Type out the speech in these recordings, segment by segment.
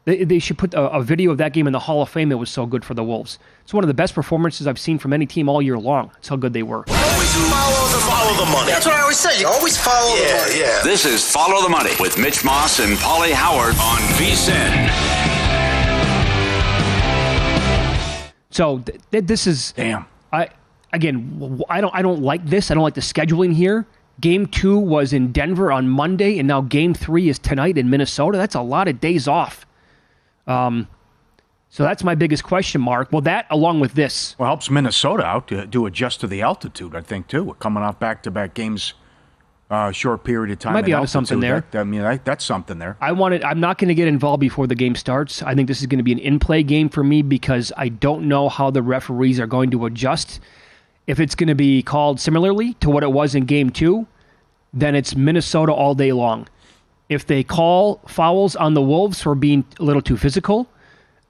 They should put a video of that game in the Hall of Fame. It was so good for the Wolves. It's one of the best performances I've seen from any team all year long. That's how good they were. Always follow the money. That's what I always say. You always follow the money. Yeah. This is Follow the Money with Mitch Moss and Paulie Howard on VSiN. So this is damn. I don't like this. I don't like the scheduling here. Game 2 was in Denver on Monday, and now Game 3 is tonight in Minnesota. That's a lot of days off. So that's my biggest question mark. Well, that along with this. Well, helps Minnesota out to adjust to the altitude, I think, too. We're coming off back-to-back games, short period of time. Might be onto something there. That's something there. I'm not going to get involved before the game starts. I think this is going to be an in-play game for me because I don't know how the referees are going to adjust. If it's going to be called similarly to what it was in Game 2, then it's Minnesota all day long. If they call fouls on the Wolves for being a little too physical,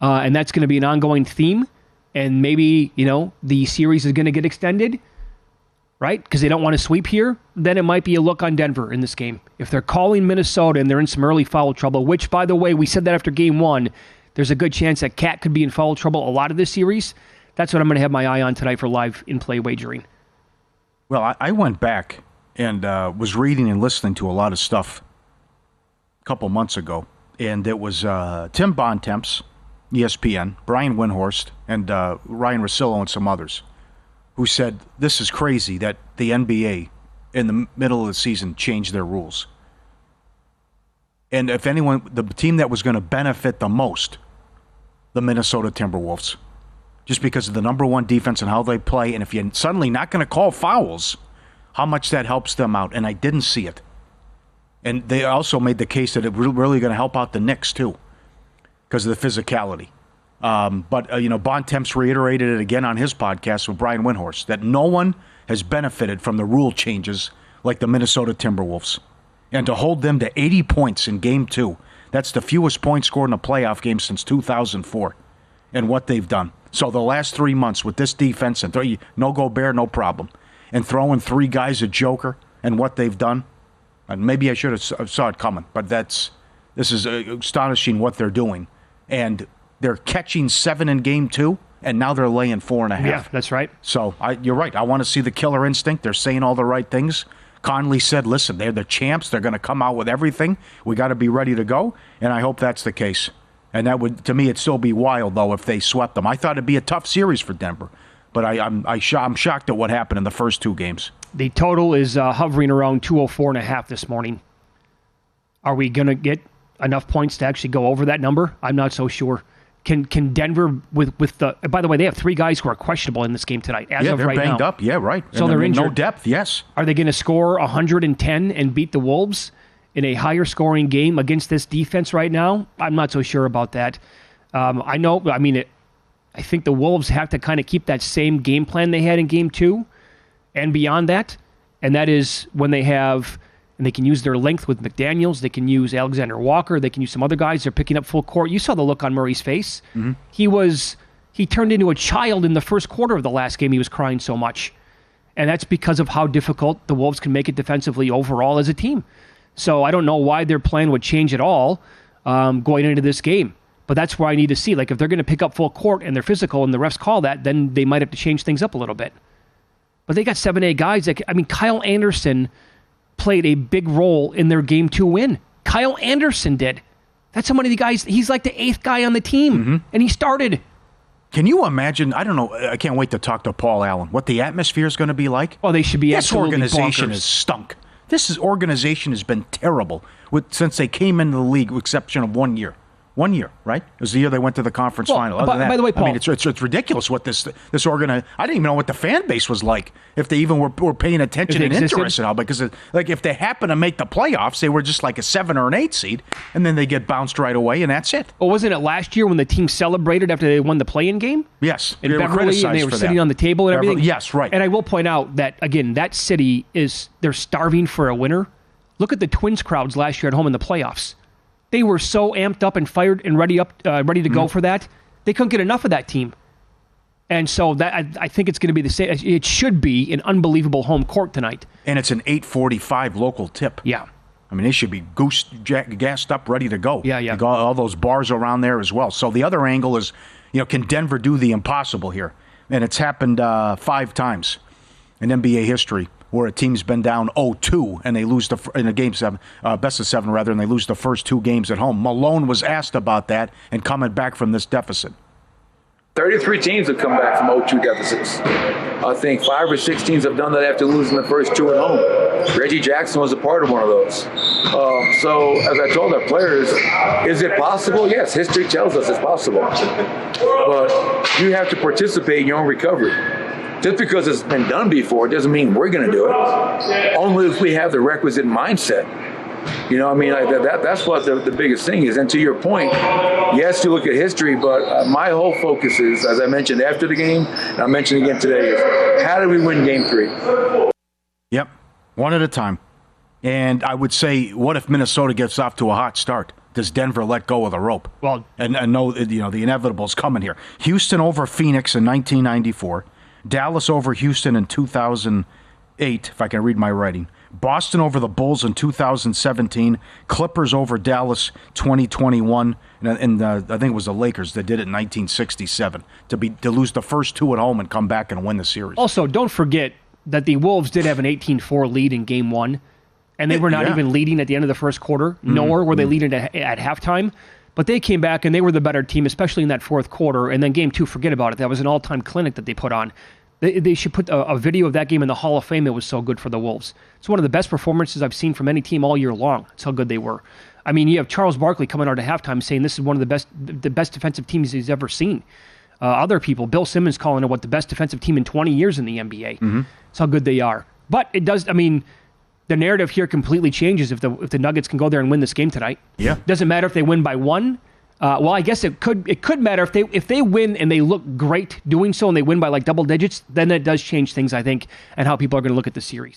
and that's going to be an ongoing theme, and maybe, the series is going to get extended, right? Because they don't want to sweep here, then it might be a look on Denver in this game. If they're calling Minnesota and they're in some early foul trouble, which, by the way, we said that after Game 1, there's a good chance that Cat could be in foul trouble a lot of this series. That's what I'm going to have my eye on tonight for live in-play wagering. Well, I went back and was reading and listening to a lot of stuff a couple months ago, and it was Tim Bontemps, ESPN, Brian Windhorst, and Ryan Russillo and some others who said this is crazy that the NBA in the middle of the season changed their rules. And if anyone, the team that was going to benefit the most, the Minnesota Timberwolves, just because of the number one defense and how they play, and if you're suddenly not going to call fouls, how much that helps them out. And I didn't see it. And they also made the case that it was really going to help out the Knicks, too, because of the physicality. But Bontemps reiterated it again on his podcast with Brian Windhorst, that no one has benefited from the rule changes like the Minnesota Timberwolves. And to hold them to 80 points in Game 2, that's the fewest points scored in a playoff game since 2004, and what they've done. So the last 3 months with this defense, and no Gobert, no problem, and throwing 3 guys a joker, and what they've done, and maybe I should have saw it coming, but this is astonishing what they're doing. And they're catching 7 in Game 2, and now they're laying 4.5. Yeah, that's right. So you're right. I want to see the killer instinct. They're saying all the right things. Conley said, listen, they're the champs. They're going to come out with everything. We got to be ready to go, and I hope that's the case. And that would, to me, it'd still be wild, though, if they swept them. I thought it'd be a tough series for Denver, but I'm shocked at what happened in the first 2 games. The total is hovering around 204.5 this morning. Are we going to get enough points to actually go over that number? I'm not so sure. Can Denver, with the... By the way, they have 3 guys who are questionable in this game tonight, as of right now. Yeah, they're banged up. Yeah, right. So they're injured. No depth, yes. Are they going to score 110 and beat the Wolves in a higher scoring game against this defense right now? I'm not so sure about that. I think the Wolves have to kind of keep that same game plan they had in Game 2 and beyond that. And that is when they have... And they can use their length with McDaniels. They can use Alexander Walker. They can use some other guys. They're picking up full court. You saw the look on Murray's face. Mm-hmm. He turned into a child in the first quarter of the last game. He was crying so much. And that's because of how difficult the Wolves can make it defensively overall as a team. So I don't know why their plan would change at all going into this game. But that's where I need to see. Like, if they're going to pick up full court and they're physical and the refs call that, then they might have to change things up a little bit. But they got 7-8 guys. Kyle Anderson played a big role in their Game 2 win. Kyle Anderson did. That's how many of the guys, he's like the 8th guy on the team, and he started. Can you imagine, I don't know, I can't wait to talk to Paul Allen, what the atmosphere is going to be like? Oh, they should be absolutely This organization has stunk. Organization has been terrible since they came into the league, with exception of 1 year. 1 year, right? It was the year they went to the conference final. By the way, Paul, it's ridiculous what this organization. I didn't even know what the fan base was like, if they even were paying attention and interest at all. Because if they happen to make the playoffs, they were just like a 7 or an 8 seed, and then they get bounced right away, and that's it. Well, wasn't it last year when the team celebrated after they won the play-in game? Yes, in Beverly, and they were sitting on the table and everything. Yes, right. And I will point out that again, that city they're starving for a winner. Look at the Twins crowds last year at home in the playoffs. They were so amped up and fired and ready to go for that. They couldn't get enough of that team. And so that I think it's going to be the same. It should be an unbelievable home court tonight. And it's an 8:45 local tip. Yeah. I mean, they should be gassed up, ready to go. Yeah. You got all those bars around there as well. So the other angle is, can Denver do the impossible here? And it's happened 5 times in NBA history where a team's been down 0-2 and they lose in a game 7, best of 7 rather, and they lose the first 2 games at home. Malone was asked about that and coming back from this deficit. 33 teams have come back from 0-2 deficits. I think 5 or 6 teams have done that after losing the first 2 at home. Reggie Jackson was a part of one of those. So, as I told our players, is it possible? Yes, history tells us it's possible. But you have to participate in your own recovery. Just because it's been done before doesn't mean we're going to do it. Only if we have the requisite mindset. That's what the biggest thing is. And to your point, yes, you look at history, but my whole focus is, as I mentioned after the game, and I mentioned again today, is how do we win Game 3? Yep, one at a time. And I would say, what if Minnesota gets off to a hot start? Does Denver let go of the rope? Well, and know the inevitable is coming here. Houston over Phoenix in 1994. Dallas over Houston in 2008, if I can read my writing. Boston over the Bulls in 2017. Clippers over Dallas 2021. And I think it was the Lakers that did it in 1967 to lose the first 2 at home and come back and win the series. Also, don't forget that the Wolves did have an 18-4 lead in Game 1, and they were not even leading at the end of the first quarter, nor were they leading at halftime. But they came back, and they were the better team, especially in that fourth quarter. And then Game 2, forget about it. That was an all-time clinic that they put on. They should put a video of that game in the Hall of Fame. It was so good for the Wolves. It's one of the best performances I've seen from any team all year long. That's how good they were. I mean, you have Charles Barkley coming out at halftime saying this is one of the best defensive teams he's ever seen. Other people, Bill Simmons calling it the best defensive team in 20 years in the NBA. That's how good they are. But it does, the narrative here completely changes if the Nuggets can go there and win this game tonight. Yeah. Doesn't matter if they win by 1. Well, I guess it could matter if they win and they look great doing so and they win by like double digits, then it does change things, I think, and how people are going to look at the series.